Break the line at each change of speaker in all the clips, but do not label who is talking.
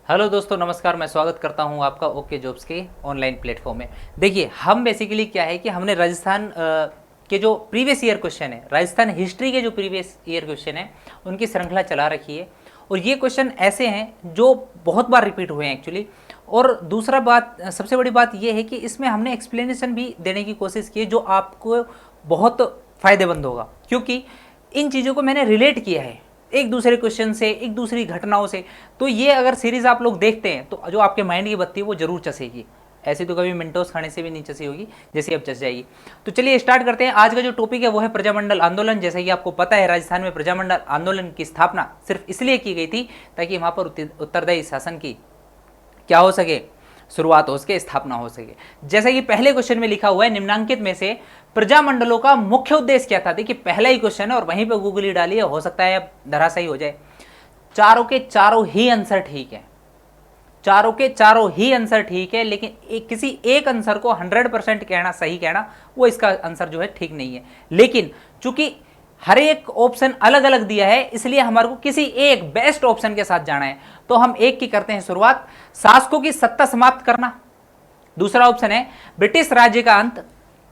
Hello दोस्तों, नमस्कार। मैं स्वागत करता हूं आपका ओके जॉब्स के ऑनलाइन प्लेटफॉर्म में। देखिए, हम बेसिकली क्या है कि हमने राजस्थान के जो प्रीवियस ईयर क्वेश्चन है, राजस्थान हिस्ट्री के जो प्रीवियस ईयर क्वेश्चन है, उनकी श्रृंखला चला रखी है। और ये क्वेश्चन ऐसे हैं जो बहुत बार रिपीट हुए हैं एक्चुअली। और दूसरा बात, सबसे बड़ी बात ये है कि इसमें हमने एक्सप्लेनेशन भी देने की कोशिश की है जो आपको बहुत फ़ायदेमंद होगा, क्योंकि इन चीज़ों को मैंने रिलेट किया है एक दूसरे क्वेश्चन से, एक दूसरी घटनाओं से। तो ये अगर सीरीज आप लोग देखते हैं तो जो आपके माइंड की बत्ती है वो जरूर चसेगी। ऐसे तो कभी मिंटोस खाने से भी नहीं चसी होगी जैसे अब चस जाएगी। तो चलिए स्टार्ट करते हैं। आज का जो टॉपिक है वो है प्रजामंडल आंदोलन। जैसे कि आपको पता है, राजस्थान में प्रजामंडल आंदोलन की स्थापना सिर्फ इसलिए की गई थी ताकि वहां पर उत्तरदायी शासन की क्या हो सके, शुरुआत हो सके, स्थापना हो सके। जैसे कि पहले क्वेश्चन में लिखा हुआ है, निम्नांकित में से प्रजामंडलों का मुख्य उद्देश्य क्या था। देखिए, पहला ही क्वेश्चन है और वहीं पे गूगली डालिए, हो सकता है धराशायी हो जाए। चारों के चारों ही आंसर ठीक है, चारों के चारों ही आंसर ठीक है, लेकिन किसी एक आंसर को 100% कहना, सही कहना, वो इसका आंसर जो है ठीक नहीं है। लेकिन चूंकि हर एक ऑप्शन अलग अलग दिया है, इसलिए हमारे को किसी एक बेस्ट ऑप्शन के साथ जाना है। तो हम एक की करते हैं शुरुआत, शासकों की सत्ता समाप्त करना। दूसरा ऑप्शन है ब्रिटिश राज्य का अंत।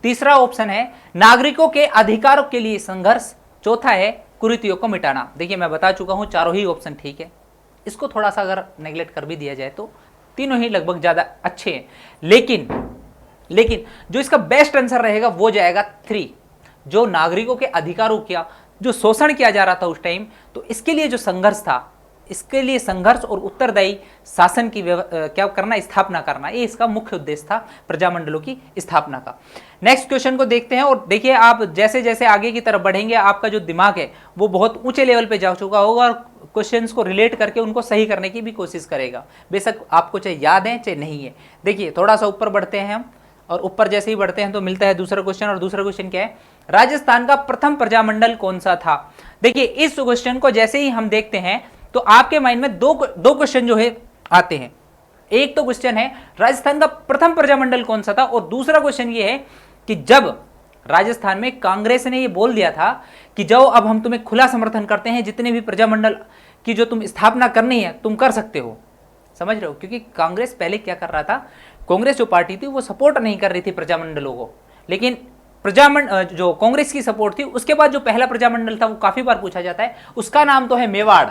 तीसरा ऑप्शन है नागरिकों के अधिकारों के लिए संघर्ष। चौथा है कुरीतियों को मिटाना। देखिए, मैं बता चुका हूं चारों ही ऑप्शन ठीक है। इसको थोड़ा सा अगर नेग्लेक्ट कर भी दिया जाए तो तीनों ही लगभग ज्यादा अच्छे हैं। लेकिन जो इसका बेस्ट आंसर रहेगा वो जाएगा 3, जो नागरिकों के अधिकारों का जो शोषण किया जा रहा था उस टाइम, तो इसके लिए जो संघर्ष था, इसके लिए संघर्ष और उत्तरदायी शासन की क्या करना, स्थापना करना, ये इसका मुख्य उद्देश्य था प्रजामंडलों की स्थापना का। नेक्स्ट क्वेश्चन को देखते हैं। और देखिए, आप जैसे जैसे आगे की तरफ बढ़ेंगे आपका जो दिमाग है वो बहुत ऊंचे लेवल पे जा चुका होगा और क्वेश्चंस को रिलेट करके उनको सही करने की भी कोशिश करेगा, बेशक आपको चाहे याद है चाहे नहीं है। देखिए, थोड़ा सा ऊपर बढ़ते हैं हम, और ऊपर जैसे ही बढ़ते हैं तो मिलता है दूसरा क्वेश्चन। और दूसरा क्वेश्चन क्या है, राजस्थान का प्रथम प्रजामंडल कौन सा था। देखिए, इस क्वेश्चन को जैसे ही हम देखते हैं तो आपके माइंड में दो क्वेश्चन जो है आते हैं। एक तो क्वेश्चन है राजस्थान का प्रथम प्रजामंडल कौन सा था, और दूसरा क्वेश्चन ये है कि जब राजस्थान में कांग्रेस ने ये बोल दिया था कि जाओ, अब हम तुम्हें खुला समर्थन करते हैं, जितने भी प्रजामंडल की जो तुम स्थापना करनी है तुम कर सकते हो। समझ रहे हो, क्योंकि कांग्रेस पहले क्या कर रहा था, कांग्रेस जो पार्टी थी वो सपोर्ट नहीं कर रही थी प्रजामंडलों को, लेकिन जो कांग्रेस की सपोर्ट थी। उसके बाद जो पहला प्रजामंडल था वो काफी बार पूछा जाता है, उसका नाम तो है मेवाड़,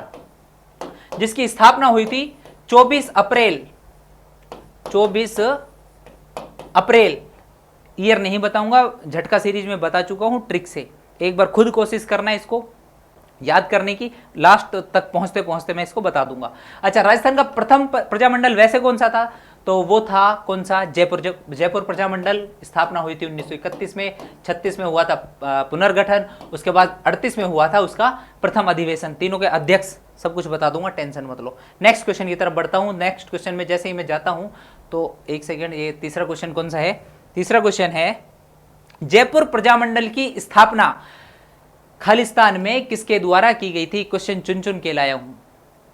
जिसकी स्थापना हुई थी 24 अप्रैल। ईयर नहीं बताऊंगा, झटका सीरीज में बता चुका हूं ट्रिक से। एक बार खुद कोशिश करना है इसको याद करने की, लास्ट तक पहुंचते पहुंचते मैं इसको बता दूंगा। अच्छा, राजस्थान का प्रथम प्रजामंडल वैसे कौन सा था, तो वो था कौन सा, जयपुर प्रजामंडल। स्थापना हुई थी 1931 में, 36 में हुआ था पुनर्गठन, उसके बाद 38 में हुआ था उसका प्रथम अधिवेशन। तीनों के अध्यक्ष सब कुछ बता दूंगा, टेंशन मत लो। नेक्स्ट क्वेश्चन की तरफ बढ़ता हूं। नेक्स्ट क्वेश्चन में जैसे ही मैं जाता हूं तो एक सेकेंड, ये तीसरा क्वेश्चन कौन सा है, तीसरा क्वेश्चन है जयपुर प्रजामंडल की स्थापना खालिस्तान में किसके द्वारा की गई थी। क्वेश्चन चुन चुन के लाया हूं,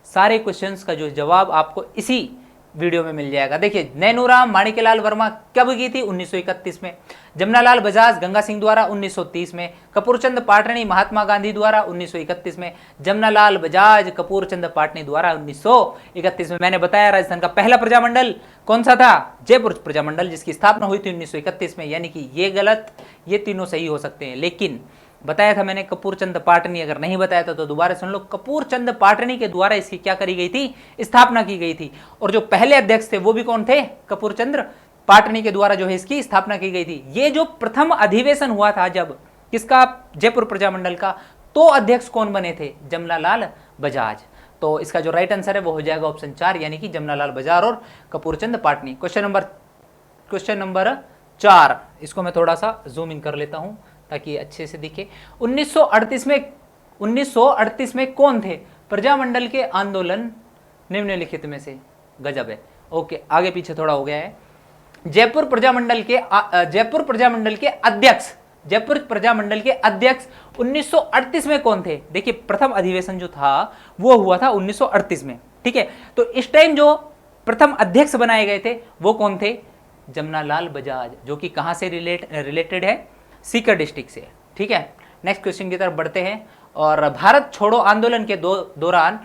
सारे क्वेश्चंस का जो जवाब आपको इसी वीडियो में मिल जाएगा। देखिए, नैनूराम माणिक्यलाल वर्मा कब की थी, 1931 में। जमनालाल बजाज गंगा सिंह द्वारा 1930 में। कपूरचंद पाटनी महात्मा गांधी द्वारा 1931 में। जमनालाल बजाज कपूरचंद पाटनी द्वारा 1931 में। मैंने बताया राजस्थान का पहला प्रजामंडल कौन सा था, जयपुर प्रजामंडल, जिसकी स्थापना हुई थी 1931 में। यानी कि ये गलत, ये तीनों सही हो सकते हैं, लेकिन बताया था मैंने कपूरचंद पाटनी, अगर नहीं बताया था तो दोबारा सुन लो। कपूरचंद पाटनी के द्वारा इसकी क्या करी गई थी, स्थापना की गई थी। और जो पहले अध्यक्ष थे वो भी कौन थे, कपूरचंद पाटनी के द्वारा जो है इसकी स्थापना की गई थी। ये जो प्रथम अधिवेशन हुआ था जब किसका, जयपुर प्रजामंडल का, तो अध्यक्ष कौन बने थे, जमनालाल बजाज। तो इसका जो राइट आंसर है वो हो जाएगा ऑप्शन 4, यानी कि जमनालाल बजाज और कपूरचंद पाटनी। क्वेश्चन नंबर 4, इसको मैं थोड़ा सा जूम इन कर लेता हूं ताकि अच्छे से दिखे। 1938 में कौन थे प्रजामंडल के आंदोलन निम्नलिखित में से, गजब है। ओके, आगे पीछे थोड़ा हो गया है। जयपुर प्रजामंडल के अध्यक्ष 1938 में कौन थे। देखिए, प्रथम अधिवेशन जो था वो हुआ था 1938 में, ठीक है। तो इस टाइम जो प्रथम अध्यक्ष बनाए गए थे वो कौन थे, जमनालाल बजाज, जो कि कहां से रिलेटेड है, सीकर डिस्ट्रिक्ट से, ठीक है। नेक्स्ट क्वेश्चन की तरफ बढ़ते हैं। और भारत छोड़ो आंदोलन के दौरान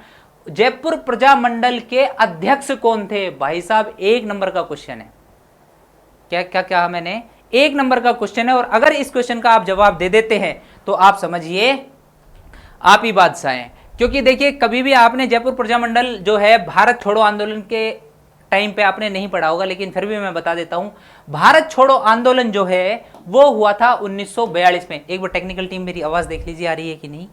जयपुर प्रजामंडल के अध्यक्ष कौन थे? भाई साहब 1 नंबर का क्वेश्चन है। क्या क्या क्या मैंने 1 नंबर का क्वेश्चन है, और अगर इस क्वेश्चन का आप जवाब दे देते हैं तो आप समझिए आप ही बादशाह हैं। क्योंकि देखिए कभी भी आपने जयपुर प्रजामंडल जो है भारत छोड़ो आंदोलन के टाइम पे आपने नहीं पढ़ा होगा, लेकिन फिर भी मैं बता देता हूं। भारत छोड़ो आंदोलन जो है वो हुआ था 1942 में। एक बार टेक्निकल टीम मेरी आवाज देख लीजिए, आ रही है कि नहीं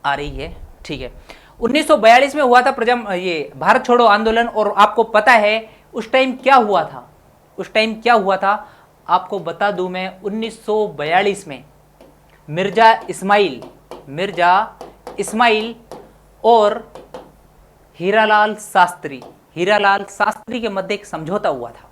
आ रही है? ठीक है। 1942 में हुआ था ये भारत छोड़ो आंदोलन। और आपको पता है उस टाइम क्या हुआ था? उस टाइम क्या हुआ था आपको बता दूं मैं। 1942 में मिर्जा इस्माइल और हीरालाल शास्त्री के मध्य एक समझौता हुआ था।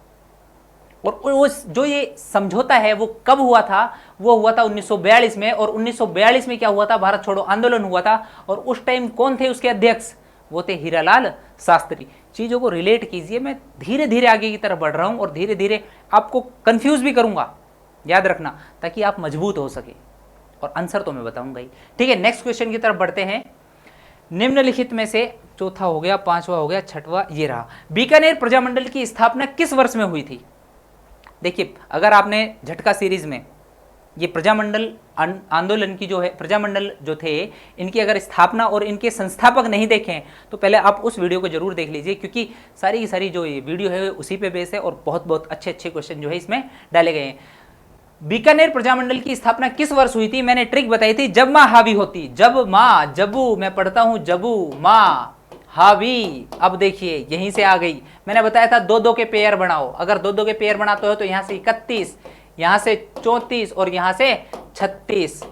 और जो ये समझौता है वो कब हुआ था? वो हुआ था 1942 में। और 1942 में क्या हुआ था? भारत छोड़ो आंदोलन हुआ था। और उस टाइम कौन थे उसके अध्यक्ष? वो थे हीरालाल शास्त्री। चीजों को रिलेट कीजिए। मैं धीरे धीरे आगे की तरफ बढ़ रहा हूं और धीरे धीरे आपको कंफ्यूज भी करूंगा, याद रखना, ताकि आप मजबूत हो सके। और आंसर तो मैं बताऊंगा ही। ठीक है, नेक्स्ट क्वेश्चन की तरफ बढ़ते हैं। निम्नलिखित में से चौथा हो गया, पांचवा हो गया, छठवां ये रहा। बीकानेर प्रजामंडल की स्थापना किस वर्ष में हुई थी? देखिए अगर आपने झटका सीरीज में ये प्रजामंडल आंदोलन की जो है, प्रजामंडल जो थे इनकी अगर स्थापना और इनके संस्थापक नहीं देखें तो पहले आप उस वीडियो को जरूर देख लीजिए, क्योंकि सारी की सारी जो ये वीडियो है उसी पे बेस है और बहुत बहुत अच्छे अच्छे क्वेश्चन जो है इसमें डाले गए हैं। बीकानेर प्रजामंडल की स्थापना किस वर्ष हुई थी? मैंने ट्रिक बताई थी, जब माँ हावी होती। जबू मैं पढ़ता हूं, जबू माँ हावी। अब देखिए यहीं से आ गई। मैंने बताया था 2-2 के पेयर बनाओ। अगर 2-2 के पेयर बनाते हो तो यहां से 31, यहां से 34 और यहां से 36।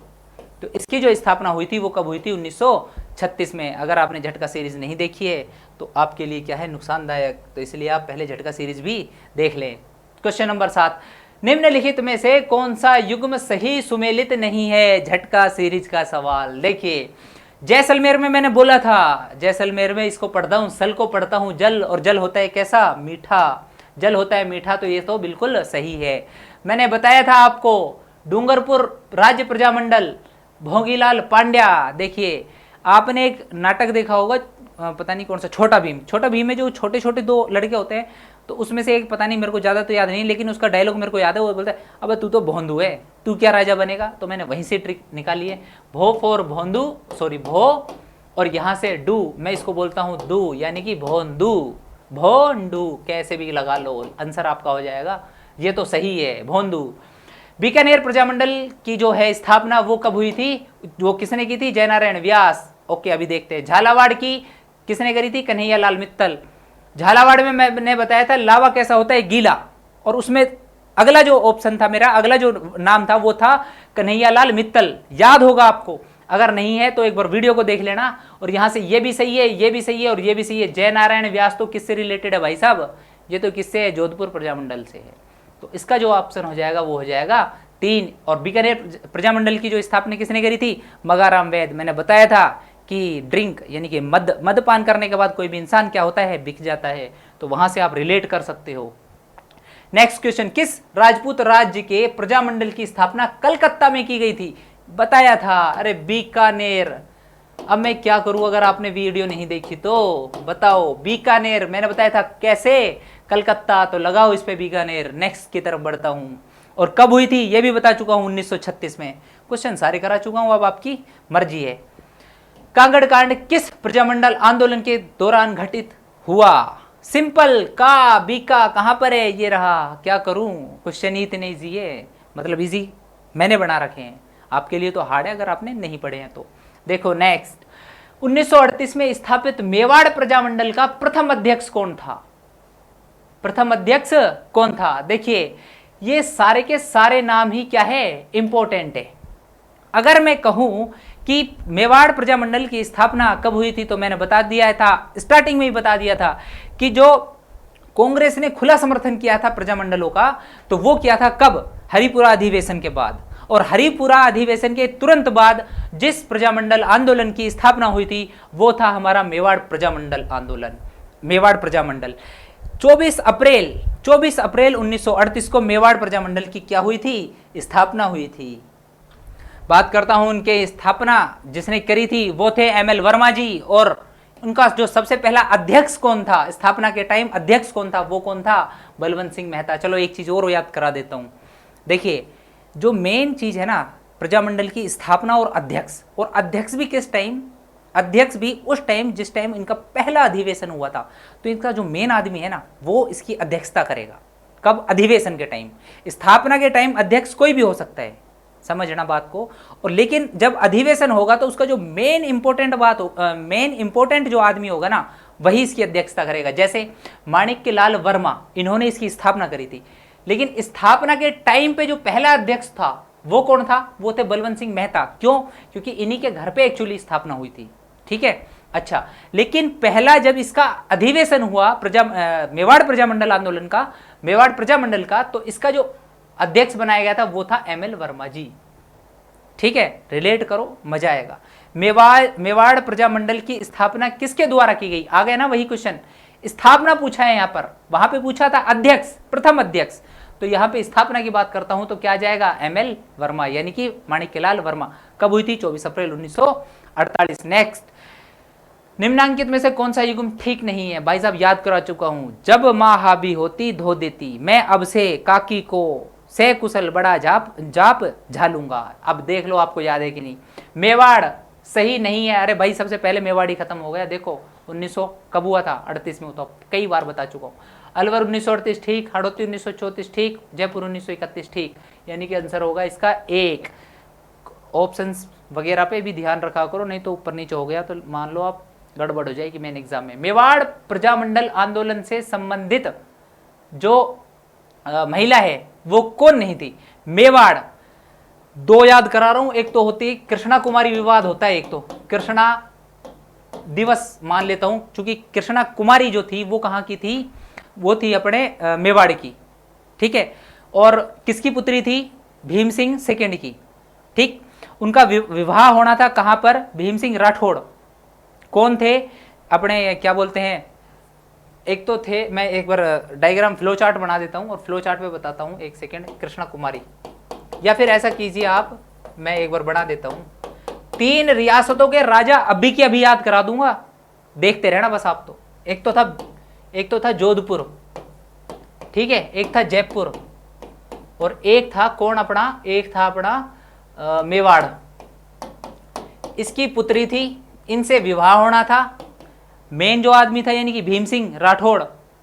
तो इसकी जो स्थापना हुई थी वो कब हुई थी? 1936 में। अगर आपने झटका सीरीज नहीं देखी है तो आपके लिए क्या है, नुकसानदायक। तो इसलिए आप पहले झटका सीरीज भी देख लें। क्वेश्चन नंबर 7, निम्नलिखित में से कौन सा युग्म सही सुमेलित नहीं है? झटका सीरीज का सवाल। देखिए जैसलमेर में मैंने बोला था, जैसलमेर में इसको पढ़ता हूं, सल को पढ़ता हूं जल, और जल होता है कैसा? मीठा। जल होता है मीठा, तो ये तो बिल्कुल सही है। मैंने बताया था आपको डूंगरपुर राज्य प्रजामंडल, भोगीलाल पांड्या। देखिए आपने एक नाटक देखा होगा, पता नहीं कौन सा, छोटा भीम में जो छोटे छोटे 2 लड़के होते हैं, तो उसमें से एक, पता नहीं मेरे को ज्यादा तो याद नहीं, लेकिन उसका डायलॉग मेरे को याद है। वो बोलता है, अबे तू तो भोंदू है, तू क्या राजा बनेगा? तो मैंने वहीं से ट्रिक निकाली है। भो फॉर भोंदू, सॉरी भो, और यहां से डू, मैं इसको बोलता हूं दू, यानी कि भोंदू, भोंडू, कैसे भी लगा लो, आंसर आपका हो जाएगा। ये तो सही है, भोंदू। बीकानेर प्रजामंडल की जो है स्थापना वो कब हुई थी? वो किसने की थी? जयनारायण व्यास। ओके, अभी देखते हैं। झालावाड़ की किसने करी थी? कन्हैया लाल मित्तल। झालावाड़ में मैंने बताया था लावा कैसा होता है? गीला। और उसमें अगला जो ऑप्शन था मेरा, अगला जो नाम था वो था कन्हैया लाल मित्तल। याद होगा आपको, अगर नहीं है तो एक बार वीडियो को देख लेना। और यहां से ये भी सही है, ये भी सही है और ये भी सही है। जयनारायण व्यास तो किससे रिलेटेड है भाई साहब? ये तो किससे है? जोधपुर प्रजामंडल से है। तो इसका जो ऑप्शन हो जाएगा वो हो जाएगा 3। और बीकानेर प्रजामंडल की जो स्थापना किसने करी थी? मगाराम वैद। मैंने बताया था कि ड्रिंक यानी कि मदपान करने के बाद कोई भी इंसान क्या होता है? बिक जाता है। तो वहां से आप रिलेट कर सकते हो। नेक्स्ट क्वेश्चन, किस राजपूत राज्य के प्रजामंडल की स्थापना कलकत्ता में की गई थी? बताया था, अरे बीकानेर। अब मैं क्या करूं अगर आपने वीडियो नहीं देखी तो? बताओ, बीकानेर मैंने बताया था कैसे? कलकत्ता। तो लगाओ इस पे बीकानेर। नेक्स्ट की तरफ बढ़ता हूं। और कब हुई थी ये भी बता चुका हूं, 1936 में। क्वेश्चन सारे करा चुका हूं, अब आपकी मर्जी है। कांगड़ कांड किस प्रजामंडल आंदोलन के दौरान घटित हुआ? सिंपल, का बीका कहां पर है? ये रहा। क्या करूं, क्वेश्चन ही इतने इजी है, मतलब इजी मैंने बना रखे हैं, आपके लिए तो हार्ड है अगर आपने नहीं पढ़े हैं तो। देखो नेक्स्ट, 1938 में स्थापित मेवाड़ प्रजामंडल का प्रथम अध्यक्ष कौन था? प्रथम अध्यक्ष कौन था? देखिए ये सारे के सारे नाम ही क्या है? इंपॉर्टेंट है। अगर मैं कहूं कि मेवाड़ प्रजामंडल की स्थापना कब हुई थी तो मैंने बता दिया था, स्टार्टिंग में ही बता दिया था कि जो कांग्रेस ने खुला समर्थन किया था प्रजामंडलों का, तो वो किया था कब? हरिपुरा अधिवेशन के बाद। और हरिपुरा अधिवेशन के तुरंत बाद जिस प्रजामंडल आंदोलन की स्थापना हुई थी वो था हमारा मेवाड़ प्रजामंडल आंदोलन, मेवाड़ प्रजामंडल। 24 अप्रैल 1938 को मेवाड़ प्रजामंडल की क्या हुई थी? स्थापना हुई थी। बात करता हूं उनके स्थापना जिसने करी थी, वो थे ML वर्मा जी और उनका जो सबसे पहला अध्यक्ष कौन था, स्थापना के टाइम अध्यक्ष कौन था, वो कौन था, बलवंत सिंह मेहता। चलो एक चीज और याद करा देता हूं। देखिए जो मेन चीज है ना प्रजामंडल की स्थापना और अध्यक्ष भी किस टाइम, अध्यक्ष भी उस टाइम जिस टाइम इनका पहला अधिवेशन हुआ था। तो इनका जो मेन आदमी है ना वो इसकी अध्यक्षता करेगा। कब? अधिवेशन के टाइम। स्थापना के टाइम अध्यक्ष कोई भी हो सकता है, समझना बात को। और लेकिन जब अधिवेशन होगा तो उसका जो मेन इंपॉर्टेंट जो आदमी होगा ना वही इसकी अध्यक्षता करेगा। जैसे माणिक्य लाल वर्मा, इन्होंने इसकी स्थापना करी थी, लेकिन स्थापना के टाइम पे जो पहला अध्यक्ष था वो कौन था? वो थे बलवंत सिंह मेहता। क्यों? क्योंकि इन्हीं के घर पे एक्चुअली स्थापना हुई थी। ठीक है, अच्छा। लेकिन पहला जब इसका अधिवेशन हुआ मेवाड़ प्रजामंडल आंदोलन का, मेवाड़ प्रजामंडल का, तो इसका जो अध्यक्ष बनाया गया था वो था एमएल वर्मा जी। ठीक है, रिलेट करो, मजा आएगा। मेवाड़ प्रजामंडल की स्थापना किसके द्वारा की गई? आ गया ना वही क्वेश्चन। स्थापना पूछा है यहां पर, वहां पे पूछा था अध्यक्ष, प्रथम अध्यक्ष। तो यहां पे स्थापना की बात करता हूं तो क्या जाएगा? एमएल वर्मा, यानी कि माणिक्यलाल वर्मा। कब हुई थी? 24 अप्रैल 1948। नेक्स्ट, निम्नांकित में से कौन सा युग्म ठीक नहीं है? भाई साहब याद करा चुका हूं। जब माँ हावी होती धो देती, मैं अब से काकी को से कुशल बड़ा जाप झालूंगा। अब देख लो आपको याद है कि नहीं। मेवाड़ सही नहीं है। अरे भाई सबसे पहले मेवाड़ ही खत्म हो गया। देखो 1900 कब हुआ था? 38 में। तो कई बार बता चुका हूँ। अलवर 1938 ठीक, हड़ौती 1934 ठीक, जयपुर 1931 ठीक। यानी कि आंसर होगा इसका एक। ऑप्शंस वगैरह पे भी ध्यान रखा करो, नहीं तो ऊपर नीचे हो गया तो मान लो आप गड़बड़ हो जाएगी मेन एग्जाम में। मेवाड़ प्रजामंडल आंदोलन से संबंधित जो महिला है वो कौन नहीं थी? मेवाड़ दो याद करा रहा हूं। एक तो होती कृष्णा कुमारी विवाद होता है, एक तो कृष्णा दिवस मान लेता हूं, क्योंकि कृष्णा कुमारी जो थी वो कहां की थी? वो थी अपने मेवाड़ की। ठीक है, और किसकी पुत्री थी? भीम सिंह सेकेंड की। ठीक, उनका विवाह होना था कहां पर? भीम सिंह राठौड़। कौन थे? अपने क्या बोलते हैं, एक तो थे, मैं एक बार डायग्राम फ्लो चार्ट बना देता हूं और फ्लो चार्ट पे बताता हूं, एक सेकेंड। कृष्णा कुमारी, या फिर ऐसा कीजिए आप, मैं एक बार बना देता हूं। 3 रियासतों के राजा अभी की अभी याद करा दूंगा, देखते रहना बस आप। तो एक तो था जोधपुर, ठीक है, एक था जयपुर, और एक था कौन अपना? एक था अपना मेवाड़। इसकी पुत्री थी, इनसे विवाह होना था। मेन जो आदमी था यानी कि भीम सिंह राठौड़,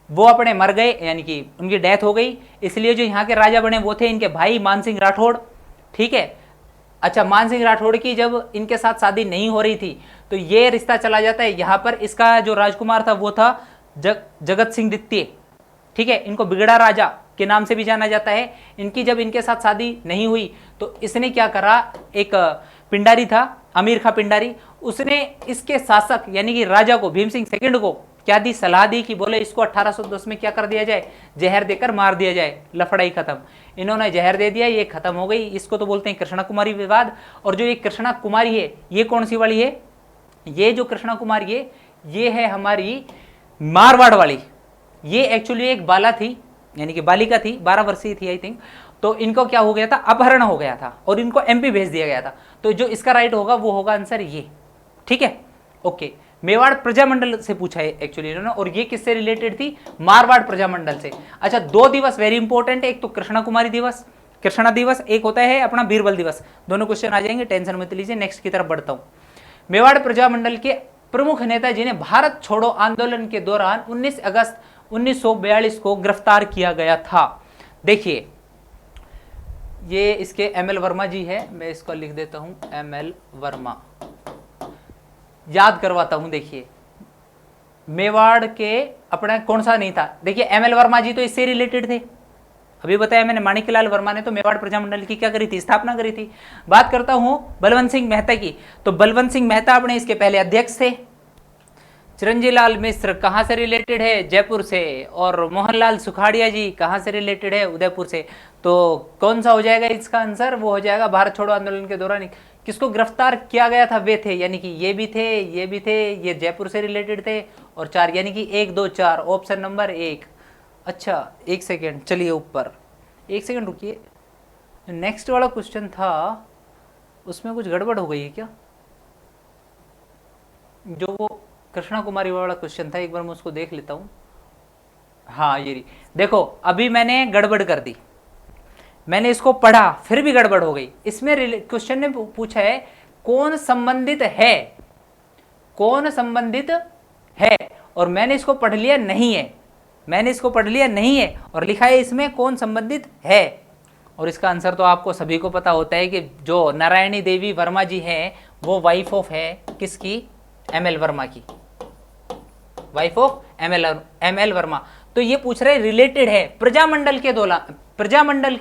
वो अपने मर गए, यानी कि उनकी डेथ हो गई। इसलिए जो यहाँ के राजा बने वो थे इनके भाई मान सिंह राठौड़। ठीक है, अच्छा, मान सिंह राठौड़ की जब इनके साथ शादी नहीं हो रही थी तो ये रिश्ता चला जाता है यहाँ पर। इसका जो राजकुमार था वो था जगत सिंह द्वितीय। ठीक है, इनको बिगड़ा राजा के नाम से भी जाना जाता है। इनकी जब इनके साथ शादी नहीं हुई तो इसने क्या करा, एक पिंडारी था अमीर खां पिंडारी, उसने इसके शासक यानी कि राजा को, भीम सिंह सेकंड को क्या दी? सलाह दी कि बोले इसको 1810 में क्या कर दिया जाए? जहर देकर मार दिया जाए, लफड़ाई खत्म। इन्होंने जहर दे दिया, ये खत्म हो गई। इसको तो बोलते हैं कृष्णा कुमारी विवाद। और जो ये कृष्णा कुमारी है ये कौन सी वाली है? ये जो कृष्णा कुमारी है ये है हमारी मारवाड़ वाली। ये एक्चुअली एक बाला थी, यानी कि बालिका थी, 12 वर्षीय थी आई थिंक। तो इनको क्या हो गया था? अपहरण हो गया था और इनको एमपी भेज दिया गया था। तो जो इसका राइट होगा वो होगा आंसर ये। ठीक है, ओके। मेवाड़ प्रजामंडल से पूछा है एक्चुअली इन्होंने, और ये किससे रिलेटेड थी? मारवाड़ प्रजामंडल से। अच्छा, 2 दिवस वेरी इंपॉर्टेंट है, एक तो कृष्णा कुमारी दिवस, कृष्णा दिवस, एक होता है अपना बीरबल दिवस। दोनों क्वेश्चन आ जाएंगे, टेंशन मत लीजिए। नेक्स्ट की तरफ बढ़ता हूं। मेवाड़ प्रजामंडल के प्रमुख नेता जिन्हें भारत छोड़ो आंदोलन के दौरान 19 अगस्त 1942 को गिरफ्तार किया गया था। देखिए ये इसके एमएल वर्मा जी है, मैं इसको लिख देता हूं एमएल वर्मा, याद करवाता हूं। देखिए मेवाड़ के अपना कौन सा नहीं था? देखिए एमएल वर्मा जी तो इससे रिलेटेड थे, अभी बताया मैंने। माणिक्यलाल वर्मा ने तो मेवाड़ प्रजामंडल की क्या करी थी? स्थापना करी थी। बात करता हूं बलवंत सिंह मेहता की, तो बलवंत सिंह मेहता अपने इसके पहले अध्यक्ष थे। चिरंजीलाल मिश्र कहाँ से रिलेटेड है? जयपुर से। और मोहनलाल सुखाड़िया जी कहाँ से रिलेटेड है? उदयपुर से। तो कौन सा हो जाएगा इसका आंसर? वो हो जाएगा भारत छोड़ो आंदोलन के दौरान किसको गिरफ्तार किया गया था वे थे, यानी कि ये भी थे, ये भी थे, ये जयपुर से रिलेटेड थे, और 4 यानी कि 1 2 4, ऑप्शन नंबर 1। अच्छा एक सेकेंड, चलिए ऊपर एक सेकेंड रुकिए। नेक्स्ट वाला क्वेश्चन था उसमें कुछ गड़बड़ हो गई है क्या? जो वो कृष्णा कुमारी वाला क्वेश्चन था, एक बार मैं उसको देख लेता हूँ। हाँ ये देखो, अभी मैंने गड़बड़ कर दी, मैंने इसको पढ़ा फिर भी गड़बड़ हो गई। इसमें क्वेश्चन ने पूछा है कौन संबंधित है, कौन संबंधित है, और मैंने इसको पढ़ लिया नहीं है, मैंने इसको पढ़ लिया नहीं है और लिखा है इसमें कौन संबंधित है। और इसका आंसर तो आपको सभी को पता होता है कि जो नारायणी देवी वर्मा जी हैं वो वाइफ ऑफ है किसकी, एमएल वर्मा की, वाइफ ऑफ एमएल वर्मा। तो ये पूछ रहे रिलेटेड है प्रजामंडल के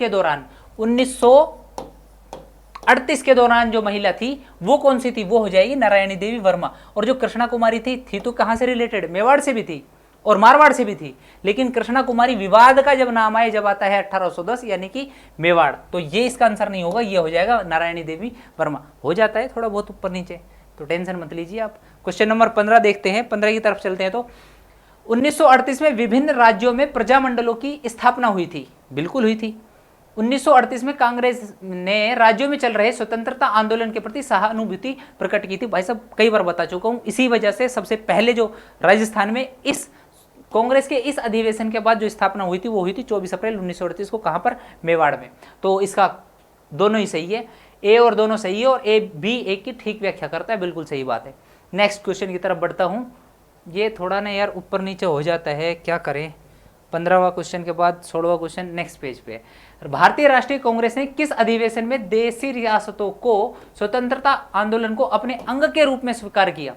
दौरान 1938 के दौरान जो महिला थी वो कौन सी थी, वो हो जाएगी नारायणी देवी वर्मा। और जो कृष्णा कुमारी थी तो कहां से रिलेटेड, मेवाड़ से भी थी और मारवाड़ से भी थी, लेकिन कृष्णा कुमारी विवाद का जब नाम आए जब आता है 1810 यानी कि मेवाड़, तो ये इसका आंसर नहीं होगा, ये हो जाएगा नारायणी देवी वर्मा। हो जाता है थोड़ा बहुत ऊपर नीचे, तो टेंशन मत लीजिए आप। क्वेश्चन नंबर 15 देखते हैं, 15 की तरफ चलते हैं। तो 1938 में विभिन्न राज्यों में प्रजामंडलों की स्थापना हुई थी, बिल्कुल हुई थी। 1938 में कांग्रेस ने राज्यों में चल रहे स्वतंत्रता आंदोलन के प्रति सहानुभूति प्रकट की थी। भाई साहब कई बार बता चुका हूं, इसी वजह से सबसे पहले जो राजस्थान में इस कांग्रेस के इस अधिवेशन के बाद जो स्थापना हुई थी वो हुई थी 24 अप्रैल 1938 को, कहां पर, मेवाड़ में। तो इसका दोनों ही सही है, ए और दोनों सही है, और ए बी एक की ठीक व्याख्या करता है, बिल्कुल सही बात है। नेक्स्ट क्वेश्चन की तरफ बढ़ता हूं। ये थोड़ा ना यार ऊपर नीचे हो जाता है, क्या करें। 15वां क्वेश्चन के बाद 16वां क्वेश्चन नेक्स्ट पेज पे। भारतीय राष्ट्रीय कांग्रेस ने किस अधिवेशन में देशी रियासतों को स्वतंत्रता आंदोलन को अपने अंग के रूप में स्वीकार किया?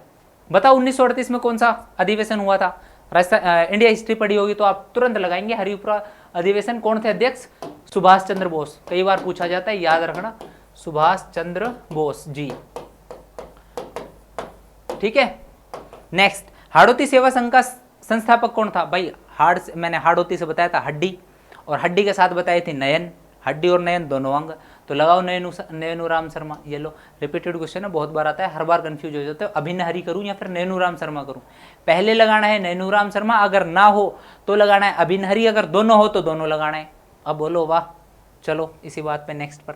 बताओ 1938 में कौन सा अधिवेशन हुआ था? राजस्थान इंडिया हिस्ट्री पढ़ी होगी तो आप तुरंत लगाएंगे। हरिपुरा अधिवेशन, कौन थे अध्यक्ष? सुभाष चंद्र बोस। कई बार पूछा जाता है, याद रखना, सुभाष चंद्र बोस जी, ठीक है। नेक्स्ट, हाड़ौती सेवा संघ का संस्थापक कौन था? भाई मैंने हाड़ौती से बताया था हड्डी, और हड्डी के साथ बताए थे नयन, हड्डी और नयन दोनों अंग, तो लगाओ नयनूराम शर्मा। ये लो, रिपीटेड क्वेश्चन है, बहुत बार आता है, हर बार कंफ्यूज हो जाते हो, अभिन्न हरि करूं या फिर नयनूराम शर्मा करूं। पहले लगाना है नयनूराम शर्मा, अगर ना हो तो लगाना है अभिन्न हरि, अगर दोनों हो तो दोनों लगाना है। अब बोलो वाह। चलो इसी बात पे नेक्स्ट पर,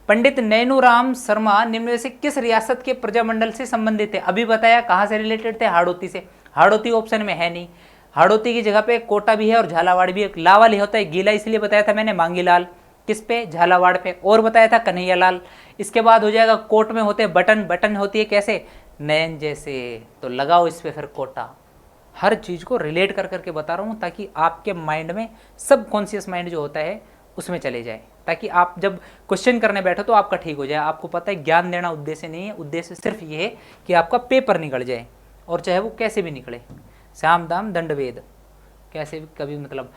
पंडित नयनूराम शर्मा निम्न में से किस रियासत के प्रजामंडल से संबंधित थे? अभी बताया कहां से रिलेटेड थे, हाड़ौती से। हाड़ौती ऑप्शन में है नहीं, हाड़ौती की जगह पे कोटा भी है और झालावाड़ भी है। लावाल होता है, गीला इसलिए बताया था मैंने, मांगीलाल किस पे, झालावाड़ पे, और बताया था कन्हैयालाल। इसके बाद हो जाएगा कोट में होते बटन, बटन होती है कैसे, नयन जैसे, तो लगाओ इस पे फिर कोटा। हर चीज को रिलेट कर करके बता रहा हूँ ताकि आपके माइंड में सब कॉन्शियस माइंड जो होता है उसमें चले जाए, ताकि आप जब क्वेश्चन करने बैठो तो आपका ठीक हो जाए। आपको पता है ज्ञान देना उद्देश्य नहीं है, उद्देश्य सिर्फ ये है कि आपका पेपर निकल जाए, और चाहे वो कैसे भी निकले, श्याम दाम दंडवेद, कैसे भी कभी मतलब।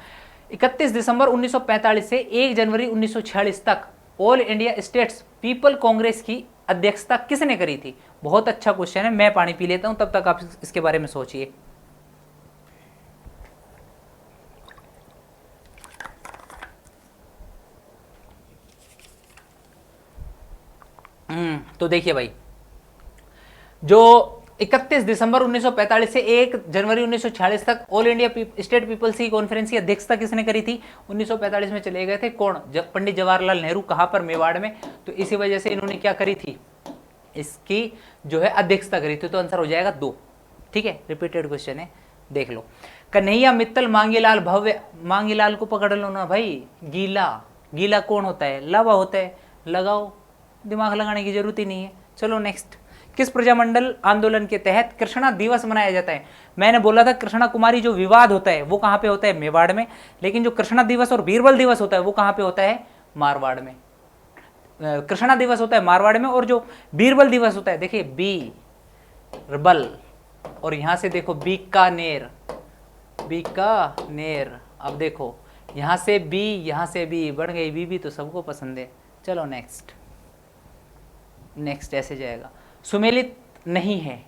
31 दिसंबर 1945 से 1 जनवरी 1946 तक all India states people Congress की अध्यक्षता किसने करी थी? बहुत अच्छा क्वेश्चन है, मैं पानी पी लेता हूं तब तक आप इसके बारे में सोचिए। तो देखिए भाई, जो 31 दिसंबर 1945 से 1 जनवरी 1946 तक ऑल इंडिया स्टेट पीपल्स की कॉन्फ्रेंस की अध्यक्षता किसने करी थी? 1945 में चले गए थे कौन? पंडित जवाहरलाल नेहरू। कहां पर? मेवाड़ में। तो इसी वजह से इन्होंने क्या करी थी, इसकी जो है अध्यक्षता करी थी। तो आंसर हो जाएगा 2, ठीक है। रिपीटेड क्वेश्चन है, देख लो। कन्हैया मित्तल मांगीलाल भव्य, मांगीलाल को पकड़ लो ना भाई। गीला, गीला कौन होता है? लावा होता है। लगाओ, दिमाग लगाने की जरूरत ही नहीं है। चलो नेक्स्ट, किस प्रजामंडल आंदोलन के तहत कृष्णा दिवस मनाया जाता है? मैंने बोला था कृष्णा कुमारी जो विवाद होता है वो कहां पे होता है? मेवाड़ में। लेकिन जो कृष्णा दिवस और बीरबल दिवस होता है वो कहां पे होता है? मारवाड़ में। कृष्णा दिवस होता है मारवाड़ में, और जो बीरबल दिवस होता है, देखिए बीरबल, और यहां से देखो बीकानेर, बीकानेर। अब देखो यहां से बी, यहां से बी, बढ़ गई बी तो सबको पसंद है। चलो नेक्स्ट, नेक्स्ट ऐसे जाएगा। सुमेलित नहीं है,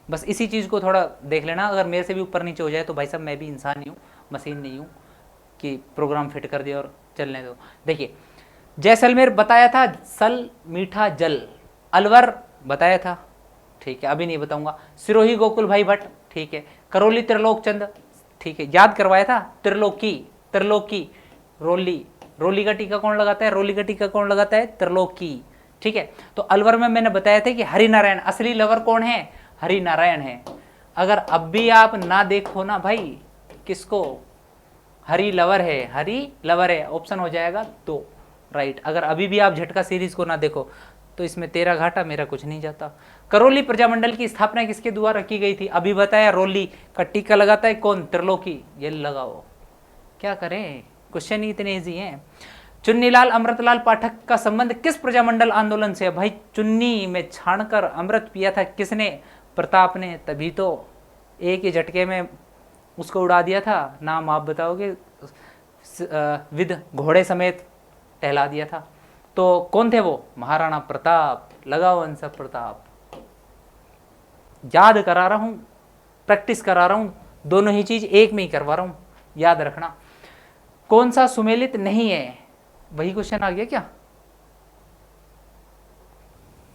बस इसी चीज को थोड़ा देख लेना। अगर मेरे से भी ऊपर नीचे हो जाए तो भाई साहब मैं भी इंसान ही हूँ, मशीन नहीं हूँ कि प्रोग्राम फिट कर दिया और चलने दो। देखिए जैसलमेर बताया था, सल मीठा जल। अलवर बताया था, ठीक है, अभी नहीं बताऊंगा। सिरोही गोकुल भाई भट्ट, ठीक है। करौली त्रिलोक चंद, ठीक है, याद करवाया था। त्रिलोकी, त्रिलोकी, रोली, रोली का टीका कौन लगाता है? रोली का टीका कौन लगाता है? त्रिलोकी, ठीक है। तो अलवर में मैंने बताया था कि हरिनारायण, असली लवर कौन है? हरिनारायण है। अगर अब भी आप ना देखो ना भाई, किसको, हरी लवर है, ऑप्शन हो जाएगा 2 राइट। अगर अभी भी आप झटका सीरीज को ना देखो तो इसमें तेरा घाटा मेरा कुछ नहीं जाता। करौली प्रजामंडल की स्थापना किसके द्वारा की गई थी? अभी बताया, रोली का टीका लगाता है कौन? त्रिलोकी। ये लगाओ, क्या करें, क्वेश्चन ही इतने इजी हैं। चुन्नीलाल अमृतलाल पाठक का संबंध किस प्रजामंडल आंदोलन से है? भाई चुन्नी में छानकर अमृत पिया था किसने? प्रताप ने, तभी तो एक ही झटके में उसको उड़ा दिया था। नाम आप बताओगे, विद घोड़े समेत टहला दिया था। तो कौन थे वो? महाराणा प्रताप। लगाओ आंसर प्रताप। याद करा रहा हूं, प्रैक्टिस करा रहा हूं, दोनों ही चीज एक में ही करवा रहा हूं, याद रखना। कौन सा सुमेलित नहीं है? वही क्वेश्चन आ गया क्या?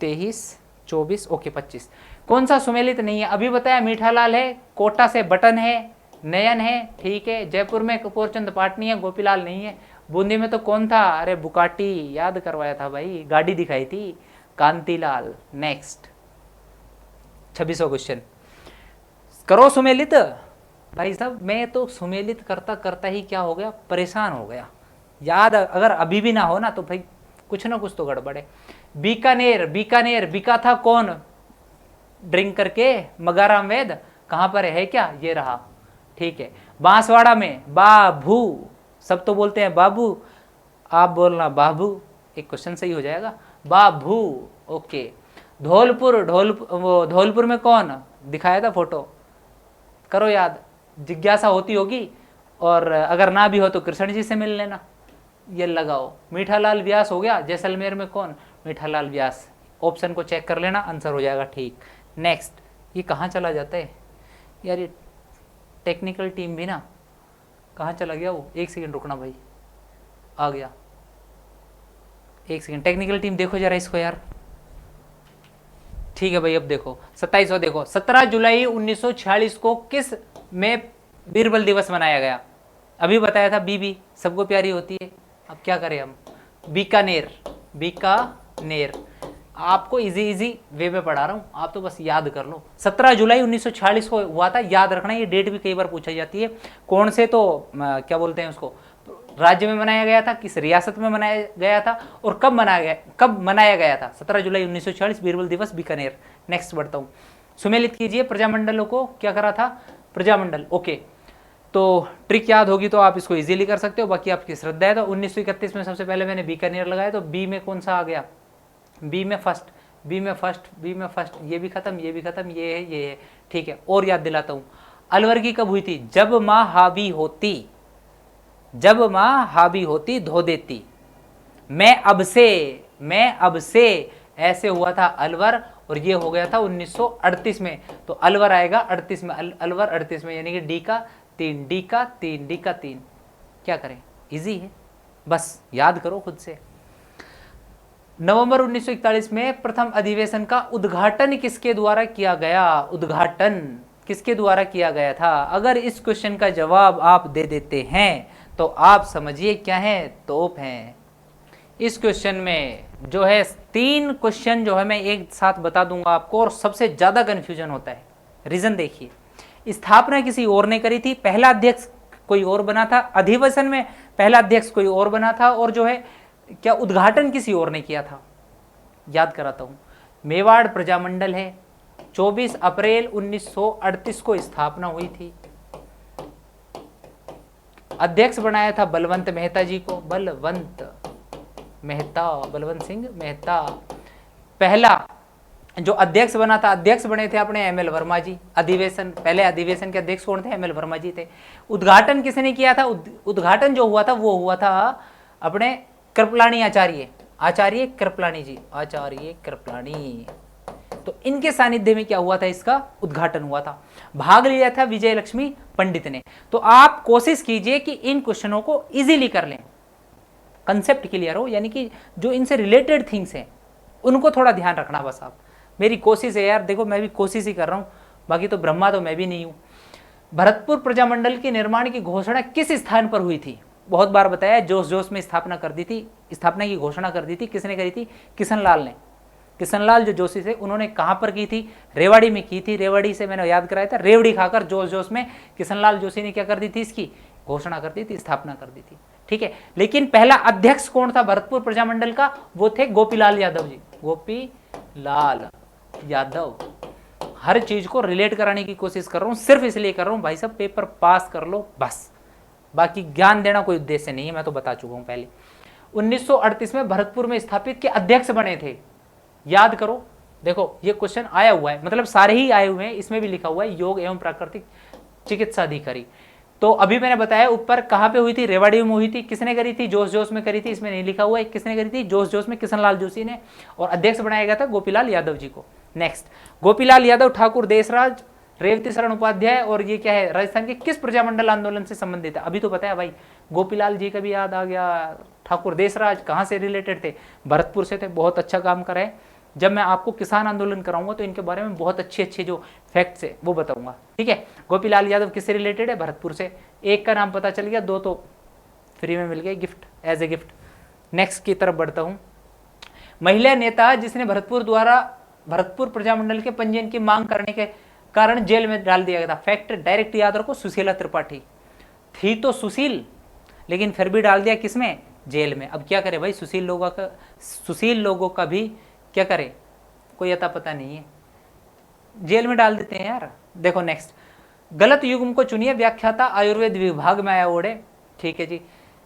23, 24, ओके 25। कौन सा सुमेलित नहीं है? अभी बताया, मीठालाल है, कोटा से बटन है, नयन है, ठीक है। जयपुर में कपूरचंद पाटनी है, गोपीलाल नहीं है। बूंदी में तो कौन था? अरे बुकाटी, याद करवाया था भाई, गाड़ी दिखाई थी, कांतिलाल। नेक्स्ट 26वां क्वेश्चन, करो सुमेलित। भाई साहब मैं तो सुमेलित करता करता ही क्या हो गया, परेशान हो गया। याद अगर अभी भी ना हो ना तो भाई कुछ ना कुछ तो गड़बड़ है। बीकानेर, बीकानेर बिका था कौन? ड्रिंक करके मगाराम वेद। कहां पर है क्या? ये रहा, ठीक है। बांसवाड़ा में बाबू, सब तो बोलते हैं बाबू, आप बोलना बाबू, एक क्वेश्चन सही हो जाएगा, बाबू, ओके। धौलपुर, धौलपुर में कौन दिखाया था फोटो? करो याद, जिज्ञासा होती होगी, और अगर ना भी हो तो कृष्ण जी से मिल लेना। ये लगाओ, मीठालाल व्यास हो गया। जैसलमेर में कौन? मीठालाल व्यास। ऑप्शन को चेक कर लेना, आंसर हो जाएगा ठीक। नेक्स्ट, ये कहाँ चला जाता है यार, ये टेक्निकल टीम भी ना, कहाँ चला गया वो? एक सेकंड रुकना भाई, आ गया, एक सेकंड। टेक्निकल टीम देखो जरा इसको यार, ठीक है भाई। अब देखो 27वां देखो, 17 जुलाई 1946 को किस में बीरबल दिवस मनाया गया? अभी बताया था, बीबी सबको प्यारी होती है। अब क्या करें हम? बीकानेर, बीकानेर। आपको इजी इजी वे में पढ़ा रहा हूँ, आप तो बस याद कर लो। 17 जुलाई 1946 को हुआ था, याद रखना, ये डेट भी कई बार पूछा जाती है। कौन से तो क्या बोलते हैं उसको, राज्य में मनाया गया था, किस रियासत में मनाया गया था, और कब मनाया गया था? 17 जुलाई 1946 बीरबल दिवस, बीकानेर। नेक्स्ट बढ़ता हूँ, सुमेलित कीजिए प्रजामंडलों को। क्या करा था? प्रजामंडल, ओके। तो ट्रिक याद होगी तो आप इसको इजीली कर सकते हो, बाकी आपकी श्रद्धा है। तो 1931 में सबसे पहले मैंने बीकानेर लगाया, तो बी में कौन सा आ गया? बी में फर्स्ट, बी में फर्स्ट, बी में फर्स्ट। ये भी खत्म, ये भी खत्म, ये है, ये है, ठीक है। और याद दिलाता हूं, अलवर की कब हुई थी? जब माँ हावी होती, जब माँ हावी होती धो देती। मैं अब से ऐसे हुआ था अलवर, और ये हो गया था 1938 में। तो अलवर आएगा 38 में, अलवर 38 में, यानी कि डी का 3, डी का 3, डी का 3। क्या करें, इजी है, बस याद करो खुद से। नवंबर 1941 में प्रथम अधिवेशन का उद्घाटन किसके द्वारा किया गया? उद्घाटन किसके द्वारा किया गया था? अगर इस क्वेश्चन का जवाब आप दे देते हैं तो आप समझिए क्या है, तोप हैं। इस क्वेश्चन में जो है 3 क्वेश्चन जो है मैं एक साथ बता दूंगा आपको, और सबसे ज्यादा कंफ्यूजन होता है। रीजन देखिए, स्थापना किसी और ने करी थी, पहला अध्यक्ष कोई और बना था, अधिवेशन में पहला अध्यक्ष कोई और बना था, और जो है क्या उद्घाटन किसी और ने किया था। याद कराता हूं, मेवाड़ प्रजामंडल है, 24 अप्रैल 1938 को स्थापना हुई थी। अध्यक्ष बनाया था बलवंत मेहता जी को, बलवंत सिंह मेहता। पहला जो अध्यक्ष बना था, अध्यक्ष बने थे अपने एमएल वर्मा जी। अधिवेशन, पहले अधिवेशन के अध्यक्ष कौन थे? एमएल वर्मा जी थे। उद्घाटन किसने किया था? उद्घाटन जो हुआ था वो हुआ था अपने कृपलानी आचार्य कृपलानी जी, आचार्य कृपलानी। तो इनके सानिध्य में क्या हुआ था? इसका उद्घाटन हुआ था। भाग लिया था विजय लक्ष्मी पंडित ने। तो आप कोशिश कीजिए कि इन क्वेश्चनों को इजीली कर लें, कंसेप्ट क्लियर हो, यानी कि जो इनसे रिलेटेड थिंग्स हैं उनको थोड़ा ध्यान रखना। बस आप, मेरी कोशिश है यार, देखो मैं भी कोशिश ही कर रहा हूं, बाकी तो ब्रह्मा तो मैं भी नहीं हूं। भरतपुर प्रजामंडल के निर्माण की घोषणा किस स्थान पर हुई थी? बहुत बार बताया, जोश जोश में स्थापना की घोषणा कर दी थी। किसने करी थी? किशन लाल ने। किशनलाल जो जोशी थे उन्होंने कहाँ पर की थी, रेवाड़ी में की थी। रेवाड़ी से मैंने याद कराया था, रेवड़ी खाकर जोश जोश में किशनलाल जोशी ने क्या कर दी थी, इसकी घोषणा कर दी थी, स्थापना कर दी थी। ठीक है, लेकिन पहला अध्यक्ष कौन था भरतपुर प्रजामंडल का, वो थे गोपीलाल यादव जी, गोपीलाल यादव। हर चीज को रिलेट कराने की कोशिश कर रहा हूं, सिर्फ इसलिए कर रहा हूं भाई साहब पेपर पास कर लो बस, बाकी ज्ञान देना कोई उद्देश्य नहीं है, मैं तो बता चुका हूं पहले। 1938 में भरतपुर में स्थापित के अध्यक्ष बने थे, याद करो। देखो ये क्वेश्चन आया हुआ है, मतलब सारे ही आए हुए हैं, इसमें भी लिखा हुआ है योग एवं प्राकृतिक चिकित्सा अधिकारी। तो अभी मैंने बताया ऊपर कहां पे हुई थी, रेवाड़ी में हुई थी। किसने करी थी, जोश जोश में करी थी, इसमें नहीं लिखा हुआ है किसने करी थी, जोश जोश में किशनलाल जोशी ने, और अध्यक्ष बनाया गया था गोपीलाल यादव जी को। नेक्स्ट, गोपीलाल यादव ठाकुर देशराज रेवती शरण उपाध्याय, और ये क्या है, राजस्थान के किस प्रजामंडल आंदोलन से संबंधित है, अभी तो बताया भाई। गोपीलाल जी का भी याद आ गया, ठाकुर देशराज कहाँ से रिलेटेड थे, भरतपुर से थे, बहुत अच्छा काम करा है। जब मैं आपको किसान आंदोलन कराऊंगा तो इनके बारे में बहुत अच्छे अच्छे जो फैक्ट्स है वो बताऊंगा। ठीक है, गोपीलाल यादव किससे रिलेटेड है, भरतपुर से। एक का नाम पता चल गया, दो तो फ्री में मिल गए gift, as a gift. Next की तरफ बढ़ता हूं। महिला नेता जिसने भरतपुर प्रजामंडल के पंजीयन की मांग करने के कारण जेल में डाल दिया गया था। फैक्ट डायरेक्ट याद रखो, सुशीला त्रिपाठी थी तो सुशील, लेकिन फिर भी डाल दिया किसमें, जेल में। अब क्या करे भाई, सुशील लोगों का भी क्या करे, कोई अता पता नहीं है, जेल में डाल देते हैं यार। देखो नेक्स्ट, गलत युग्म को चुनिए, व्याख्याता आयुर्वेद विभाग में आया ओढ़े। ठीक है जी,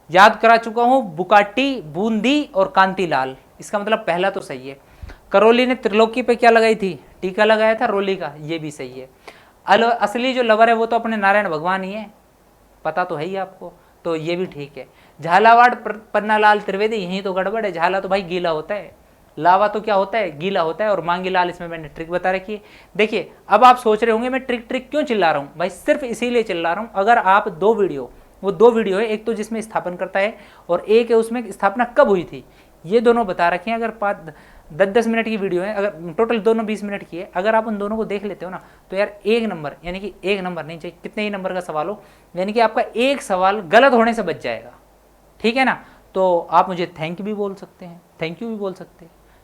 याद करा चुका हूं, बुकाटी, बूंदी और कांतिलाल, इसका मतलब पहला तो सही है। करौली ने त्रिलोकी पे क्या लगाई थी, टीका लगाया था रोली का, ये भी सही है। असली जो लवर है वो तो अपने नारायण भगवान ही है, पता तो है ही आपको, तो ये भी ठीक है। झालावाड़ पन्नालाल त्रिवेदी, यही तो गड़बड़ है, झाला तो भाई गीला होता है, लावा तो क्या होता है, गीला होता है, और मांगी लाल इसमें मैंने ट्रिक बता रखी है। देखिए अब आप सोच रहे होंगे मैं ट्रिक क्यों चिल्ला रहा हूँ भाई, सिर्फ इसीलिए चिल्ला रहा हूँ, अगर आप दो वीडियो है, एक तो जिसमें स्थापन करता है और एक है उसमें स्थापना कब हुई थी, ये दोनों बता रखे हैं। अगर 10-10 मिनट की वीडियो है, अगर टोटल दोनों 20 मिनट की है, अगर आप उन दोनों को देख लेते हो ना तो यार एक नंबर, यानी कि एक नंबर नहीं चाहिए, कितने ही नंबर का सवाल हो, यानी कि आपका एक सवाल गलत होने से बच जाएगा। ठीक है ना, तो आप मुझे थैंक यू भी बोल सकते हैं।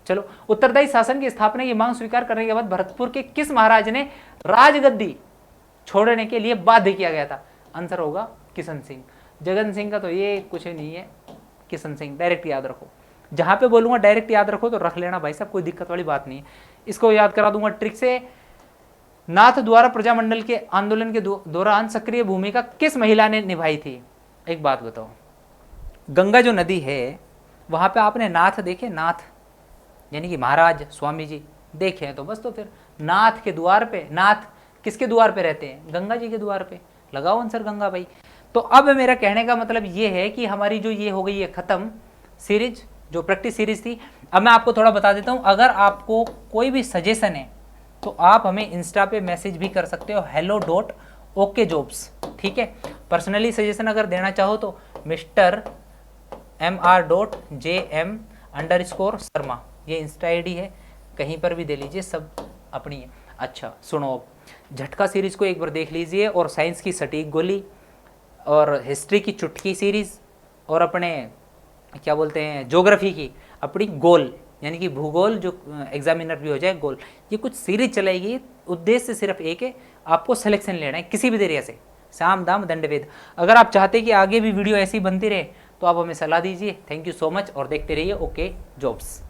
चलो, उत्तरदायी शासन की स्थापना की मांग स्वीकार करने के बाद भरतपुर के किस महाराज ने राजगद्दी छोड़ने के लिए बाध्य किया गया था, आंसर होगा किशन सिंह। जगन सिंह का तो ये कुछ नहीं है, किशन सिंह डायरेक्ट याद रखो, जहां पे बोलूंगा डायरेक्ट याद रखो तो रख लेना भाई साहब, कोई दिक्कत वाली बात नहीं है। इसको याद करा दूंगा ट्रिक से। नाथ द्वारा प्रजामंडल के आंदोलन के दौरान सक्रिय भूमिका किस महिला ने निभाई थी, एक बात बताओ। गंगा जो नदी है वहां पे आपने नाथ देखे, नाथ यानी कि महाराज स्वामी जी देखे हैं तो बस, तो फिर नाथ के द्वार पे, नाथ किसके द्वार पे रहते हैं, गंगा जी के द्वार पे, लगाओ आंसर गंगा भाई। तो अब मेरा कहने का मतलब ये है कि हमारी जो ये हो गई है खत्म सीरीज, जो प्रैक्टिस सीरीज थी। अब मैं आपको थोड़ा बता देता हूं, अगर आपको कोई भी सजेशन है तो आप हमें इंस्टा पे मैसेज भी कर सकते हो, hello.okjobs। ठीक है, पर्सनली सजेशन अगर देना चाहो तो Mr.MR.JM_शर्मा, ये इंस्टा आईडी है, कहीं पर भी दे लीजिए, सब अपनी है। अच्छा सुनो, अब झटका सीरीज को एक बार देख लीजिए, और साइंस की सटीक गोली, और हिस्ट्री की चुटकी सीरीज, और अपने क्या बोलते हैं ज्योग्राफी की अपनी गोल, यानी कि भूगोल जो एग्जामिनर भी हो जाए गोल, ये कुछ सीरीज चलाएगी। उद्देश्य सिर्फ एक है, आपको सिलेक्शन लेना है किसी भी जरिए से, साम दाम दंडभेद। अगर आप चाहते कि आगे भी वीडियो ऐसी बनती रहे तो आप हमें सलाह दीजिए। थैंक यू सो मच, और देखते रहिए ओके जॉब्स।